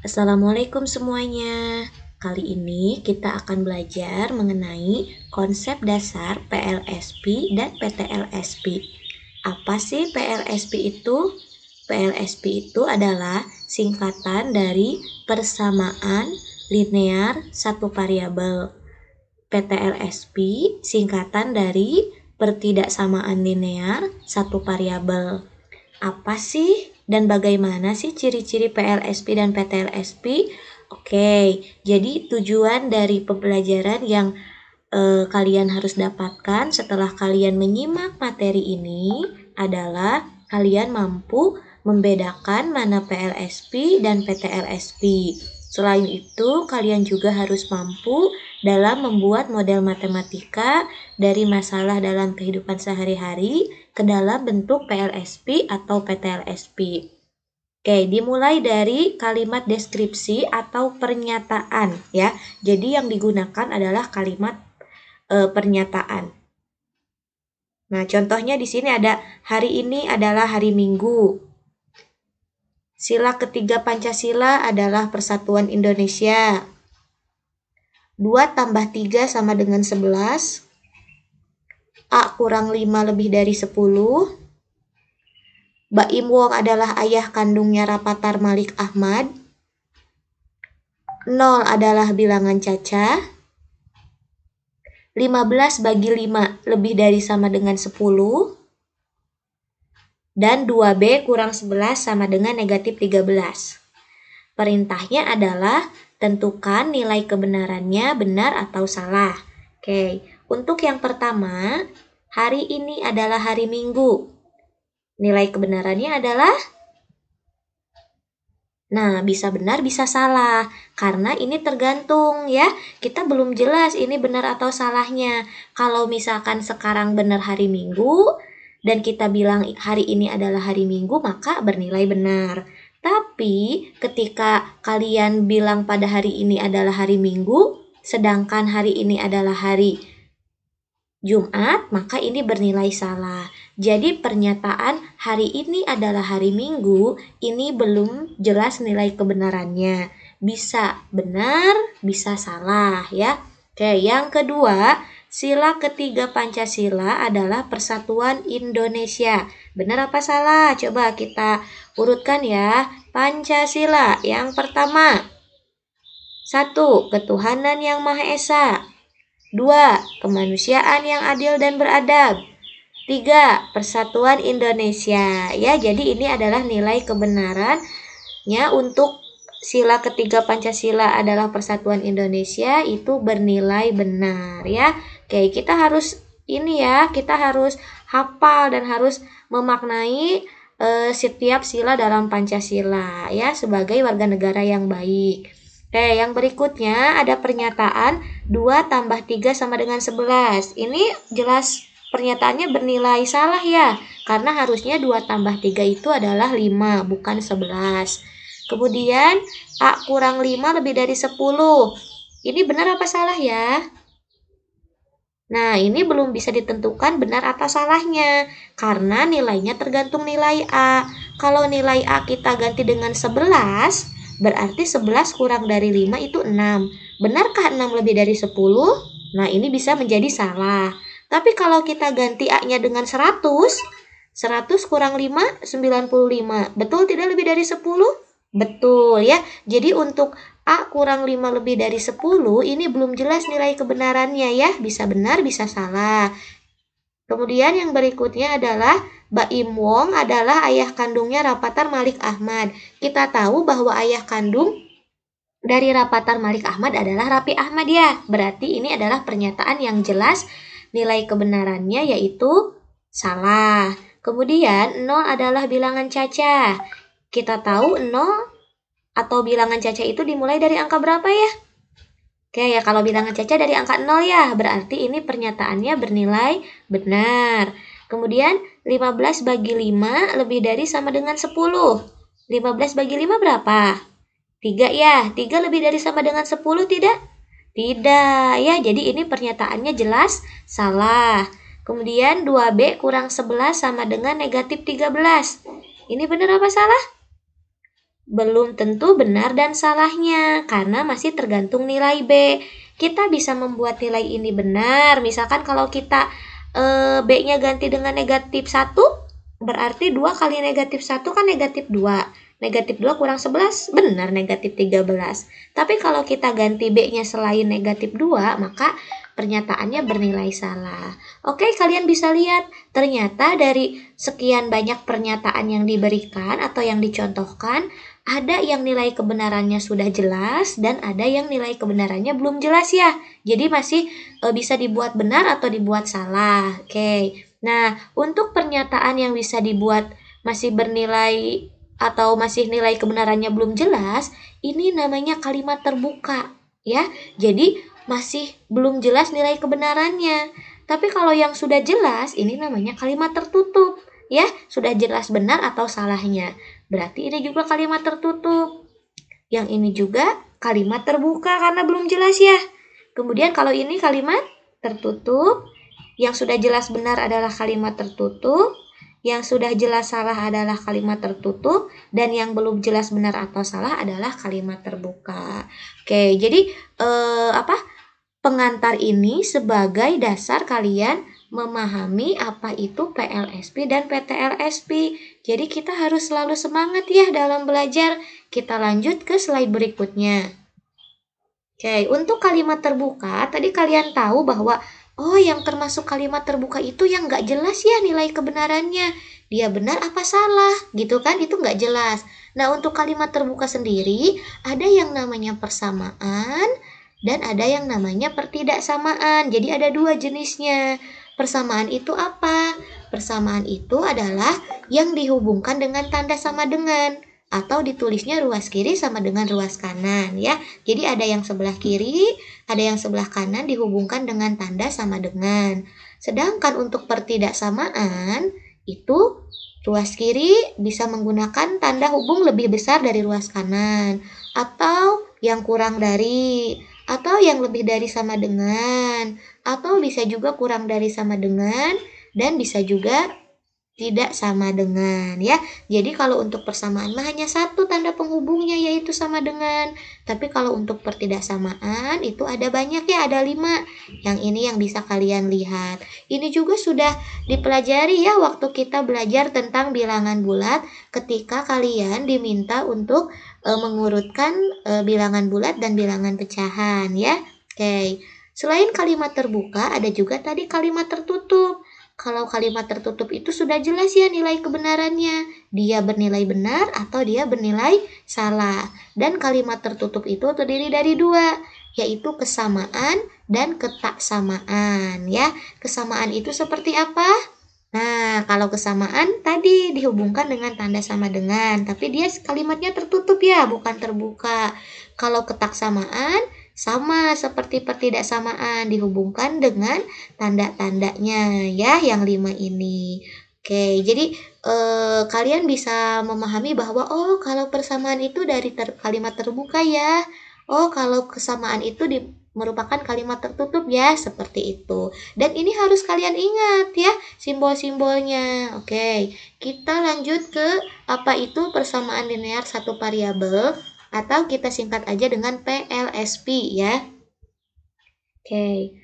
Assalamualaikum semuanya. Kali ini kita akan belajar mengenai konsep dasar PLSP dan PTLSP. Apa sih PLSP itu? PLSP itu adalah singkatan dari persamaan linear satu variabel. PTLSP singkatan dari pertidaksamaan linear satu variabel. Apa sih dan bagaimana sih ciri-ciri PLSP dan PTLSP? Oke, jadi tujuan dari pembelajaran yang kalian harus dapatkan setelah kalian menyimak materi ini adalah kalian mampu membedakan mana PLSP dan PTLSP. Selain itu, kalian juga harus mampu dalam membuat model matematika dari masalah dalam kehidupan sehari-hari ke dalam bentuk PLSP atau PTLSP. Oke, dimulai dari kalimat deskripsi atau pernyataan ya. Jadi yang digunakan adalah kalimat pernyataan. Nah, contohnya di sini ada hari ini adalah hari Minggu. Sila ketiga Pancasila adalah Persatuan Indonesia. 2 tambah 3 sama dengan 11. A kurang 5 lebih dari 10. Baim Wong adalah ayah kandungnya Rapatar Malik Ahmad. 0 adalah bilangan Caca. 15 bagi 5 lebih dari sama dengan 10. Dan 2B kurang 11 sama dengan negatif 13. Perintahnya adalah tentukan nilai kebenarannya benar atau salah. Oke, untuk yang pertama, hari ini adalah hari Minggu. Nilai kebenarannya adalah bisa benar, bisa salah. Karena ini tergantung ya. Kita belum jelas ini benar atau salahnya. Kalau misalkan sekarang benar hari Minggu dan kita bilang hari ini adalah hari Minggu, maka bernilai benar. Tapi ketika kalian bilang pada hari ini adalah hari Minggu, sedangkan hari ini adalah hari Jumat, maka ini bernilai salah. Jadi pernyataan hari ini adalah hari Minggu, ini belum jelas nilai kebenarannya. Bisa benar, bisa salah ya. Oke, yang kedua, sila ketiga Pancasila adalah Persatuan Indonesia. Benar apa salah? Coba kita urutkan ya. Pancasila yang pertama. 1. Ketuhanan yang Maha Esa. 2. Kemanusiaan yang adil dan beradab. 3. Persatuan Indonesia. Ya, jadi ini adalah nilai kebenarannya untuk sila ketiga Pancasila adalah Persatuan Indonesia, itu bernilai benar ya. Oke, kita harus kita harus hafal dan harus memaknai setiap sila dalam Pancasila ya sebagai warga negara yang baik. Oke, yang berikutnya ada pernyataan 2 tambah 3 sama dengan 11. Ini jelas pernyataannya bernilai salah ya, karena harusnya 2 tambah 3 itu adalah 5, bukan 11. Kemudian, A kurang 5 lebih dari 10. Ini benar apa salah ya? Nah, ini belum bisa ditentukan benar atau salahnya, karena nilainya tergantung nilai A. Kalau nilai A kita ganti dengan 11, berarti 11 kurang dari 5 itu 6. Benarkah 6 lebih dari 10? Nah, ini bisa menjadi salah. Tapi kalau kita ganti A-nya dengan 100, 100 kurang 5, 95. Betul tidak lebih dari 10? Betul ya. Jadi untuk A kurang 5 lebih dari 10, ini belum jelas nilai kebenarannya ya. Bisa benar, bisa salah. Kemudian yang berikutnya adalah Baim Wong adalah ayah kandungnya Rapatar Malik Ahmad. Kita tahu bahwa ayah kandung dari Rapatar Malik Ahmad adalah Raffi Ahmad ya. Berarti ini adalah pernyataan yang jelas nilai kebenarannya yaitu salah. Kemudian 0 adalah bilangan caca. Kita tahu 0 atau bilangan caca itu dimulai dari angka berapa ya? Oke ya, kalau bilangan caca dari angka 0 ya, berarti ini pernyataannya bernilai benar. Kemudian 15 bagi 5 lebih dari sama dengan 10. 15 bagi 5 berapa? 3 ya, 3 lebih dari sama dengan 10 tidak? Tidak ya, jadi ini pernyataannya jelas salah. Kemudian 2B kurang 11 sama dengan negatif 13. Ini benar apa salah? belum tentu benar dan salahnya, karena masih tergantung nilai B. Kita bisa membuat nilai ini benar, misalkan kalau kita B-nya ganti dengan negatif 1, berarti 2 kali negatif 1 kan negatif 2. Negatif 2 kurang 11, benar negatif 13. Tapi kalau kita ganti B-nya selain negatif 2, maka pernyataannya bernilai salah. Oke, kalian bisa lihat, ternyata dari sekian banyak pernyataan yang diberikan atau yang dicontohkan, ada yang nilai kebenarannya sudah jelas dan ada yang nilai kebenarannya belum jelas ya. Jadi masih bisa dibuat benar atau dibuat salah. Oke. Nah, untuk pernyataan yang bisa dibuat masih bernilai atau masih nilai kebenarannya belum jelas, ini namanya kalimat terbuka, ya. Jadi masih belum jelas nilai kebenarannya. Tapi kalau yang sudah jelas, ini namanya kalimat tertutup, ya. Sudah jelas benar atau salahnya. Berarti ini juga kalimat tertutup. Yang ini juga kalimat terbuka karena belum jelas ya. Kemudian kalau ini kalimat tertutup, yang sudah jelas benar adalah kalimat tertutup, yang sudah jelas salah adalah kalimat tertutup, dan yang belum jelas benar atau salah adalah kalimat terbuka. Oke, jadi pengantar ini sebagai dasar kalian memahami apa itu PLSP dan PTLSP. Jadi kita harus selalu semangat ya dalam belajar. Kita lanjut ke slide berikutnya. Oke, untuk kalimat terbuka, tadi kalian tahu bahwa yang termasuk kalimat terbuka itu yang nggak jelas ya nilai kebenarannya. Dia benar apa salah, gitu kan? Itu nggak jelas. Nah, untuk kalimat terbuka sendiri, ada yang namanya persamaan, dan ada yang namanya pertidaksamaan. Jadi ada dua jenisnya. Persamaan itu apa? Persamaan itu adalah yang dihubungkan dengan tanda sama dengan, atau ditulisnya ruas kiri sama dengan ruas kanan ya. Jadi ada yang sebelah kiri, ada yang sebelah kanan dihubungkan dengan tanda sama dengan. Sedangkan untuk pertidaksamaan itu ruas kiri bisa menggunakan tanda hubung lebih besar dari ruas kanan, atau yang kurang dari, atau yang lebih dari sama dengan, atau bisa juga kurang dari sama dengan, dan bisa juga tidak sama dengan ya. Jadi kalau untuk persamaan mah hanya satu tanda penghubungnya yaitu sama dengan. Tapi kalau untuk pertidaksamaan itu ada banyak ya, ada 5. Yang ini yang bisa kalian lihat. Ini juga sudah dipelajari ya waktu kita belajar tentang bilangan bulat, ketika kalian diminta untuk mengurutkan bilangan bulat dan bilangan pecahan ya. Oke. Selain kalimat terbuka, ada juga tadi kalimat tertutup. Kalau kalimat tertutup itu sudah jelas ya nilai kebenarannya. Dia bernilai benar atau dia bernilai salah. Dan kalimat tertutup itu terdiri dari 2, yaitu kesamaan dan ketaksamaan ya. Kesamaan itu seperti apa? Nah, kalau kesamaan tadi dihubungkan dengan tanda sama dengan, tapi dia kalimatnya tertutup ya, bukan terbuka. Kalau ketaksamaan sama seperti pertidaksamaan, dihubungkan dengan tanda-tandanya ya, yang 5 ini. Oke, jadi kalian bisa memahami bahwa kalau persamaan itu dari kalimat terbuka ya. Kalau kesamaan itu merupakan kalimat tertutup ya, seperti itu. Dan ini harus kalian ingat ya, simbol-simbolnya. Oke, kita lanjut ke apa itu persamaan linear satu variabel, atau kita singkat aja dengan PLSP ya. Oke.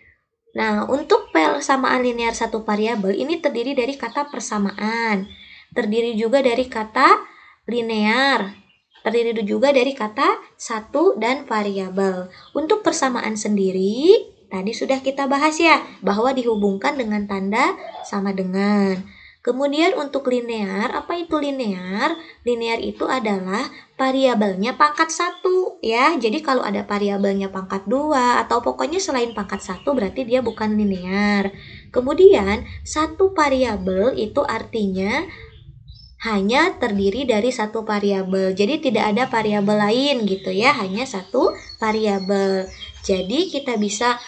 Nah, untuk persamaan linear satu variabel ini terdiri dari kata persamaan. Terdiri juga dari kata linear. Terdiri juga dari kata satu dan variabel. Untuk persamaan sendiri, tadi sudah kita bahas ya, bahwa dihubungkan dengan tanda sama dengan. Kemudian untuk linear, apa itu linear? Linear itu adalah variabelnya pangkat 1 ya. Jadi kalau ada variabelnya pangkat 2 atau pokoknya selain pangkat 1 berarti dia bukan linear. Kemudian satu variabel itu artinya hanya terdiri dari satu variabel. Jadi tidak ada variabel lain gitu ya, hanya satu variabel. Jadi kita bisa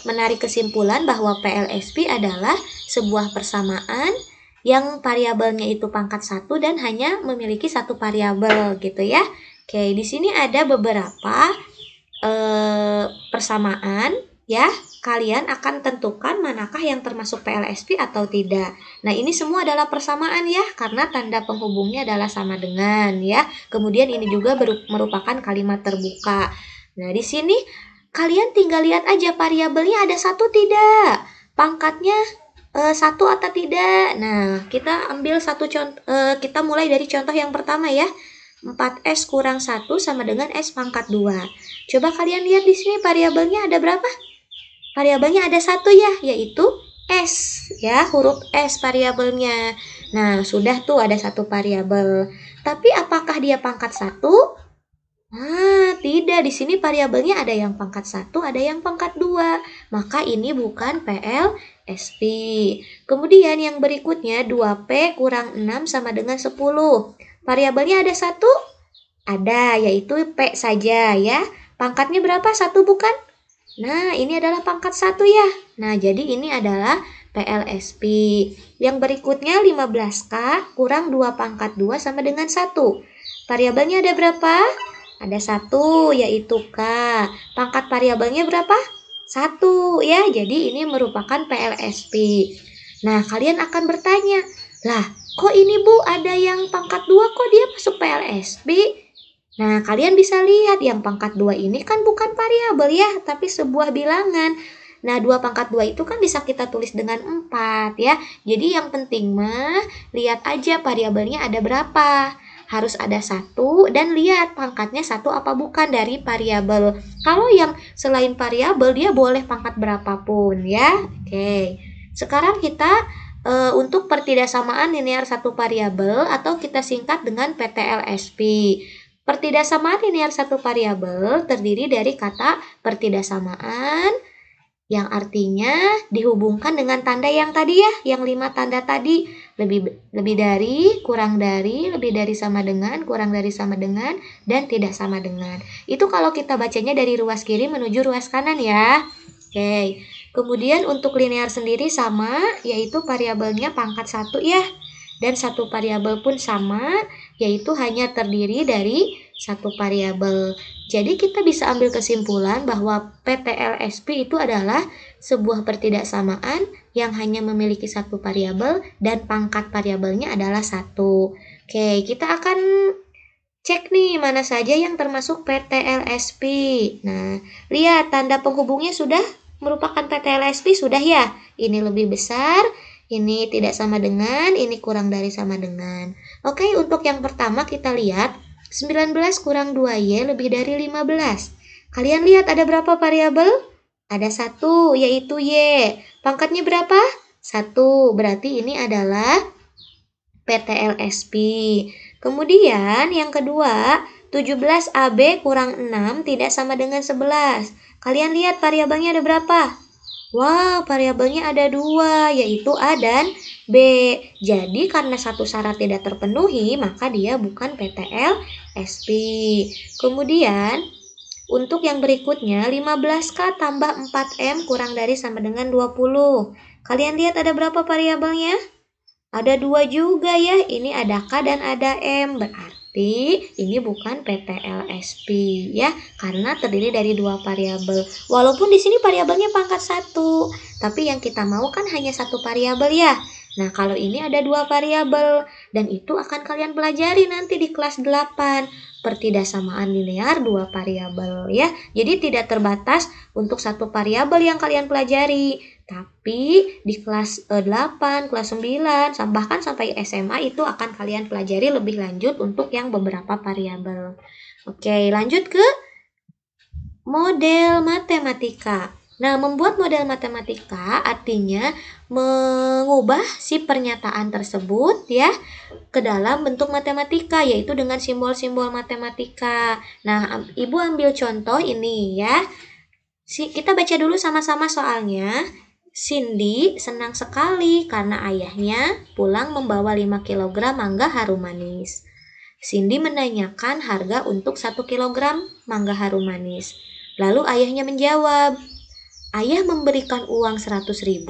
menarik kesimpulan bahwa PLSP adalah sebuah persamaan yang variabelnya itu pangkat 1 dan hanya memiliki satu variabel gitu ya. Oke, di sini ada beberapa persamaan ya, kalian akan tentukan manakah yang termasuk PLSP atau tidak. Nah, ini semua adalah persamaan ya, karena tanda penghubungnya adalah sama dengan ya. Kemudian ini juga merupakan kalimat terbuka. Nah, di sini kalian tinggal lihat aja variabelnya ada satu tidak, pangkatnya satu atau tidak. Nah, kita ambil satu contoh, kita mulai dari contoh yang pertama ya. 4S kurang 1 sama dengan S pangkat 2. Coba kalian lihat di sini variabelnya ada berapa? Variabelnya ada satu ya, yaitu S ya, huruf S variabelnya. Nah, sudah tuh ada satu variabel. Tapi apakah dia pangkat 1? Nah, tidak. Di sini variabelnya ada yang pangkat 1, ada yang pangkat 2. Maka ini bukan PLSP. Kemudian yang berikutnya 2P kurang 6 sama dengan 10. Variabelnya ada satu? Ada, yaitu P saja ya. Pangkatnya berapa? Satu bukan? Nah, ini adalah pangkat 1 ya. Nah, jadi ini adalah PLSP. Yang berikutnya 15K kurang 2 pangkat 2 sama dengan 1. Variabelnya ada berapa? Ada 1, yaitu K. Pangkat variabelnya berapa? 1 ya. Jadi ini merupakan PLSP. Nah, kalian akan bertanya, lah, kok ini Bu ada yang pangkat 2 kok dia masuk PLSP? Nah, kalian bisa lihat yang pangkat 2 ini kan bukan variabel ya, tapi sebuah bilangan. Nah, 2 pangkat 2 itu kan bisa kita tulis dengan 4 ya. Jadi yang penting mah lihat aja variabelnya ada berapa. Harus ada 1 dan lihat pangkatnya 1 apa bukan dari variabel. Kalau yang selain variabel dia boleh pangkat berapapun ya. Oke. Sekarang kita untuk pertidaksamaan linear satu variabel atau kita singkat dengan PTLSP. Pertidaksamaan linear satu variabel terdiri dari kata pertidaksamaan yang artinya dihubungkan dengan tanda yang tadi ya, yang 5 tanda tadi, lebih dari, kurang dari, lebih dari sama dengan, kurang dari sama dengan, dan tidak sama dengan. Itu kalau kita bacanya dari ruas kiri menuju ruas kanan ya. Oke. Kemudian untuk linear sendiri sama, yaitu variabelnya pangkat 1 ya. Dan satu variabel pun sama, yaitu hanya terdiri dari satu variabel. Jadi kita bisa ambil kesimpulan bahwa PTLSP itu adalah sebuah pertidaksamaan yang hanya memiliki satu variabel dan pangkat variabelnya adalah 1. Oke, kita akan cek nih mana saja yang termasuk PTLSP. Nah, lihat tanda penghubungnya sudah merupakan PTLSP sudah ya. Ini lebih besar, ini tidak sama dengan, ini kurang dari sama dengan. Oke, untuk yang pertama kita lihat 19 kurang 2Y lebih dari 15. Kalian lihat ada berapa variabel? Ada 1, yaitu Y. Pangkatnya berapa? 1, berarti ini adalah PTLSP. Kemudian yang kedua, 17AB kurang 6 tidak sama dengan 11. Kalian lihat variabelnya ada berapa? Wow, variabelnya ada 2, yaitu A dan B. Jadi karena satu syarat tidak terpenuhi, maka dia bukan PTLSP. Kemudian, untuk yang berikutnya, 15K tambah 4M kurang dari sama dengan 20. Kalian lihat ada berapa variabelnya? Ada 2 juga ya, ini ada K dan ada M, berarti ini bukan PTLSP ya, karena terdiri dari 2 variabel. Walaupun di sini variabelnya pangkat 1, tapi yang kita mau kan hanya 1 variabel ya. Nah, kalau ini ada 2 variabel, dan itu akan kalian pelajari nanti di kelas 8, pertidaksamaan linear 2 variabel ya. Jadi tidak terbatas untuk 1 variabel yang kalian pelajari. Tapi di kelas 8, kelas 9, bahkan sampai SMA itu akan kalian pelajari lebih lanjut untuk yang beberapa variabel. Oke, lanjut ke model matematika. Nah, membuat model matematika artinya mengubah si pernyataan tersebut ya ke dalam bentuk matematika, yaitu dengan simbol-simbol matematika. Nah, Ibu ambil contoh ini ya. Kita baca dulu sama-sama soalnya. Cindy senang sekali karena ayahnya pulang membawa 5 kg mangga harum manis. Cindy menanyakan harga untuk 1 kg mangga harum manis. Lalu ayahnya menjawab, ayah memberikan uang 100.000,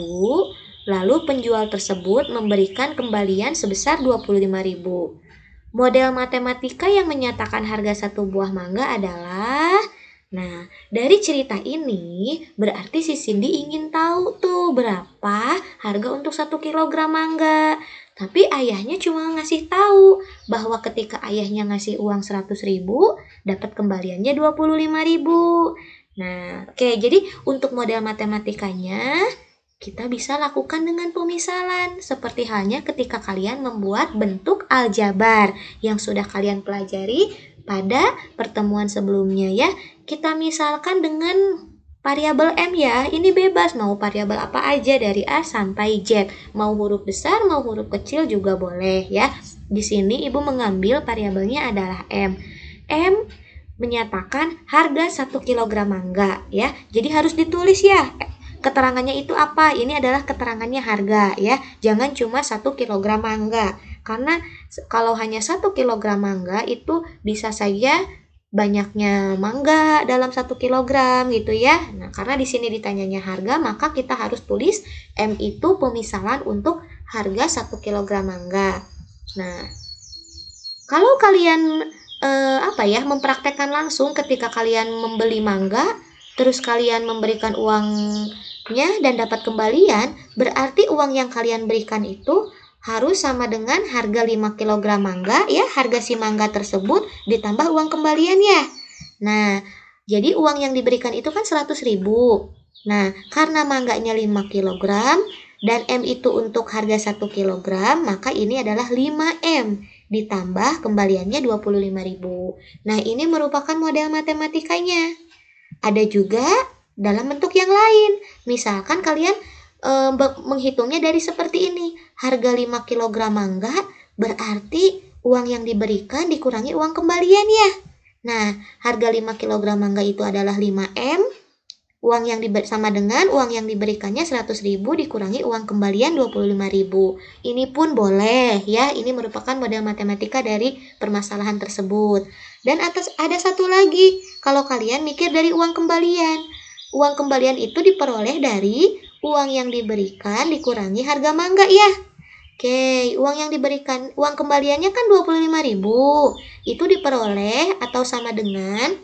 lalu penjual tersebut memberikan kembalian sebesar 25.000. Model matematika yang menyatakan harga satu buah mangga adalah, Nah, dari cerita ini berarti si Cindy ingin tahu tuh berapa harga untuk 1 kilogram mangga. Tapi ayahnya cuma ngasih tahu bahwa ketika ayahnya ngasih uang 100.000, dapat kembaliannya 25.000. Nah, oke, jadi untuk model matematikanya kita bisa lakukan dengan pemisalan, seperti halnya ketika kalian membuat bentuk aljabar yang sudah kalian pelajari pada pertemuan sebelumnya ya. Kita misalkan dengan variabel M ya, ini bebas mau variabel apa aja dari A sampai Z, mau huruf besar mau huruf kecil juga boleh ya. Di sini ibu mengambil variabelnya adalah M. M menyatakan harga 1 kilogram mangga ya, jadi harus ditulis ya. Keterangannya itu apa? Ini adalah keterangannya harga ya. Jangan cuma 1 kilogram mangga. Karena kalau hanya 1 kilogram mangga itu bisa saja banyaknya mangga dalam 1 kilogram gitu ya. Nah, karena di sini ditanyanya harga, maka kita harus tulis M itu pemisalan untuk harga 1 kilogram mangga. Nah, kalau kalian mempraktekkan langsung ketika kalian membeli mangga, terus kalian memberikan uangnya dan dapat kembalian, berarti uang yang kalian berikan itu harus sama dengan harga 5 kilogram mangga ya, harga si mangga tersebut ditambah uang kembalian ya. Nah, jadi uang yang diberikan itu kan 100.000. Nah, karena mangganya 5 kilogram dan M itu untuk harga 1 kilogram, maka ini adalah 5M ditambah kembaliannya 25.000. Nah, ini merupakan model matematikanya. Ada juga dalam bentuk yang lain. Misalkan kalian menghitungnya dari seperti ini. Harga 5 kilogram mangga berarti uang yang diberikan dikurangi uang kembalian ya. Nah, harga 5 kilogram mangga itu adalah 5M. Uang yang sama dengan uang yang diberikannya 100.000 dikurangi uang kembalian 25.000. Ini pun boleh ya. Ini merupakan model matematika dari permasalahan tersebut. Dan ada satu lagi. Kalau kalian mikir dari uang kembalian. Uang kembalian itu diperoleh dari uang yang diberikan dikurangi harga mangga ya. Oke, uang yang diberikan, uang kembaliannya kan 25.000. Itu diperoleh atau sama dengan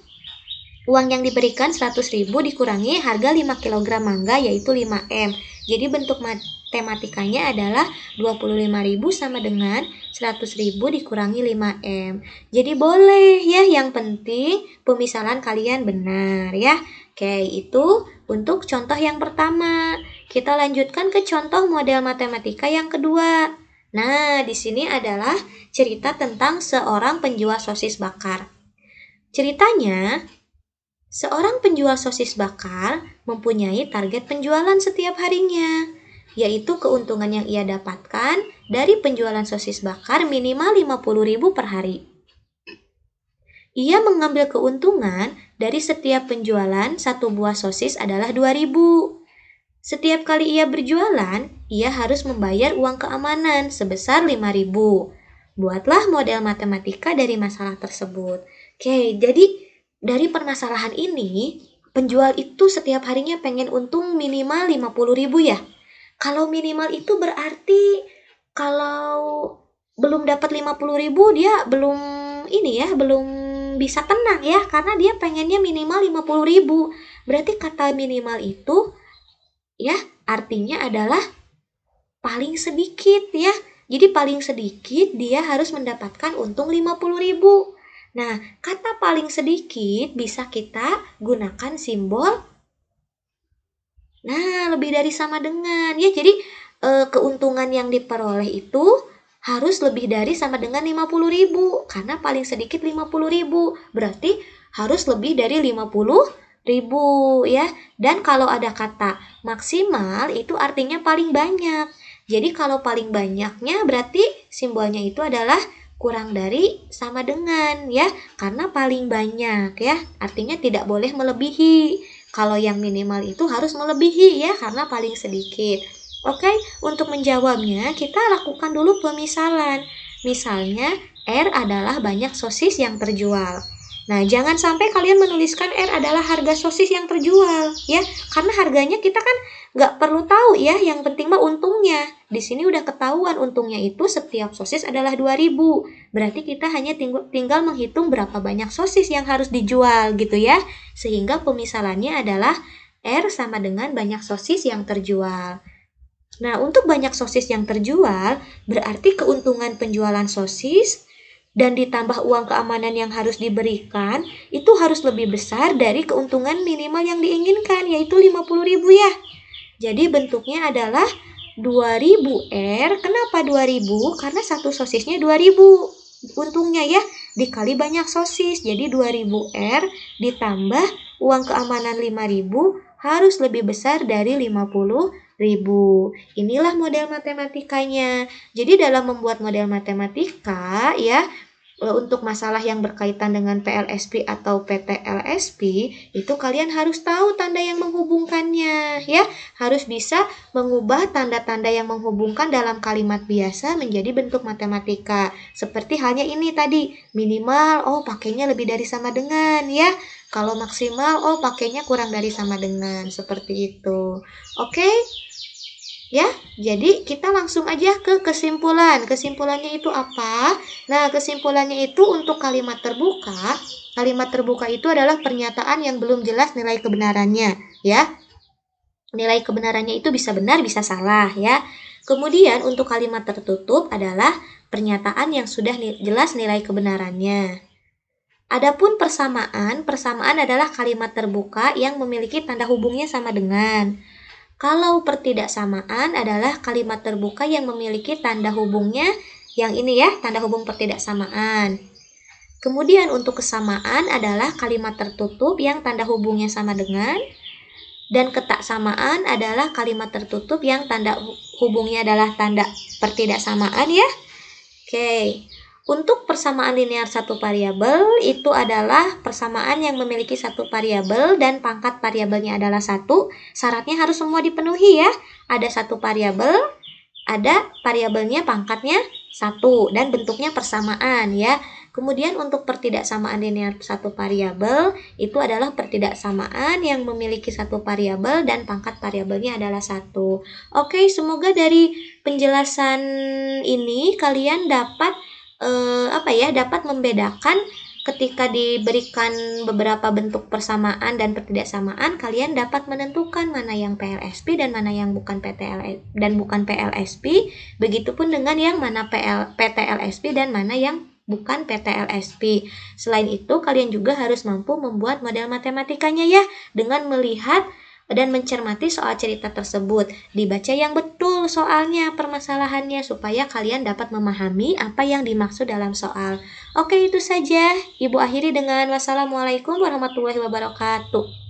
uang yang diberikan 100.000 dikurangi harga 5 kilogram mangga yaitu 5M. Jadi bentuk matematikanya adalah 25.000 sama dengan 100.000 dikurangi 5M. Jadi boleh ya, yang penting pemisalan kalian benar ya. Oke, itu untuk contoh yang pertama. Kita lanjutkan ke contoh model matematika yang kedua. Nah, di sini adalah cerita tentang seorang penjual sosis bakar. Ceritanya, seorang penjual sosis bakar mempunyai target penjualan setiap harinya, yaitu keuntungan yang ia dapatkan dari penjualan sosis bakar minimal 50.000 per hari. Ia mengambil keuntungan dari setiap penjualan satu buah sosis adalah 2.000. Setiap kali ia berjualan, ia harus membayar uang keamanan sebesar 5.000. Buatlah model matematika dari masalah tersebut. Oke, jadi dari permasalahan ini, penjual itu setiap harinya pengen untung minimal 50.000 ya. Kalau minimal itu berarti kalau belum dapat 50.000 dia belum bisa tenang ya, karena dia pengennya minimal 50.000. Berarti kata minimal itu ya artinya adalah paling sedikit ya. Jadi paling sedikit dia harus mendapatkan untung 50.000. Nah, kata paling sedikit bisa kita gunakan simbol lebih dari sama dengan ya. Jadi keuntungan yang diperoleh itu harus lebih dari sama dengan 50.000, karena paling sedikit 50.000 berarti harus lebih dari 50.000 ya. Dan kalau ada kata maksimal itu artinya paling banyak. Jadi kalau paling banyaknya berarti simbolnya itu adalah kurang dari sama dengan ya, karena paling banyak ya, artinya tidak boleh melebihi. Kalau yang minimal itu harus melebihi ya, karena paling sedikit. Oke, untuk menjawabnya kita lakukan dulu pemisalan. Misalnya R adalah banyak sosis yang terjual. Nah, jangan sampai kalian menuliskan R adalah harga sosis yang terjual ya, karena harganya kita kan nggak perlu tahu ya, yang penting mah untungnya. Di sini udah ketahuan untungnya itu setiap sosis adalah 2.000. Berarti kita hanya tinggal menghitung berapa banyak sosis yang harus dijual gitu ya. Sehingga pemisalannya adalah R sama dengan banyak sosis yang terjual. Nah, untuk banyak sosis yang terjual, berarti keuntungan penjualan sosis dan ditambah uang keamanan yang harus diberikan, itu harus lebih besar dari keuntungan minimal yang diinginkan, yaitu 50.000 ya. Jadi bentuknya adalah 2.000 R. Kenapa 2.000? Karena satu sosisnya 2.000. Untungnya ya, dikali banyak sosis. Jadi 2.000 R ditambah uang keamanan 5.000 harus lebih besar dari 50.000. Inilah model matematikanya. Jadi dalam membuat model matematika ya, untuk masalah yang berkaitan dengan PLSP atau PTLSP, itu kalian harus tahu tanda yang menghubungkannya ya. Harus bisa mengubah tanda-tanda yang menghubungkan dalam kalimat biasa menjadi bentuk matematika. Seperti halnya ini tadi, minimal pakainya lebih dari sama dengan ya. Kalau maksimal pakainya kurang dari sama dengan, seperti itu. Oke? Ya, jadi kita langsung aja ke kesimpulan. Kesimpulannya itu apa? Nah, kesimpulannya itu untuk kalimat terbuka. Kalimat terbuka itu adalah pernyataan yang belum jelas nilai kebenarannya, ya. Nilai kebenarannya itu bisa benar, bisa salah, ya. Kemudian untuk kalimat tertutup adalah pernyataan yang sudah jelas nilai kebenarannya. Adapun persamaan adalah kalimat terbuka yang memiliki tanda hubungnya sama dengan. Kalau pertidaksamaan adalah kalimat terbuka yang memiliki tanda hubungnya yang ini ya, tanda hubung pertidaksamaan. Kemudian untuk kesamaan adalah kalimat tertutup yang tanda hubungnya sama dengan. Dan ketaksamaan adalah kalimat tertutup yang tanda hubungnya adalah tanda pertidaksamaan ya. Oke. Untuk persamaan linear satu variabel itu adalah persamaan yang memiliki satu variabel dan pangkat variabelnya adalah 1. Syaratnya harus semua dipenuhi ya. Ada satu variabel, ada variabelnya pangkatnya 1 dan bentuknya persamaan ya. Kemudian untuk pertidaksamaan linear satu variabel itu adalah pertidaksamaan yang memiliki satu variabel dan pangkat variabelnya adalah 1. Oke, semoga dari penjelasan ini kalian dapat dapat membedakan ketika diberikan beberapa bentuk persamaan dan pertidaksamaan, kalian dapat menentukan mana yang PLSP dan mana yang bukan PLSP. Begitupun dengan yang mana PTLSP dan mana yang bukan PTLSP. Selain itu, kalian juga harus mampu membuat model matematikanya ya, dengan melihat dan mencermati soal cerita tersebut. Dibaca yang betul soalnya, permasalahannya, supaya kalian dapat memahami apa yang dimaksud dalam soal. Oke, itu saja. Ibu akhiri dengan wassalamualaikum warahmatullahi wabarakatuh.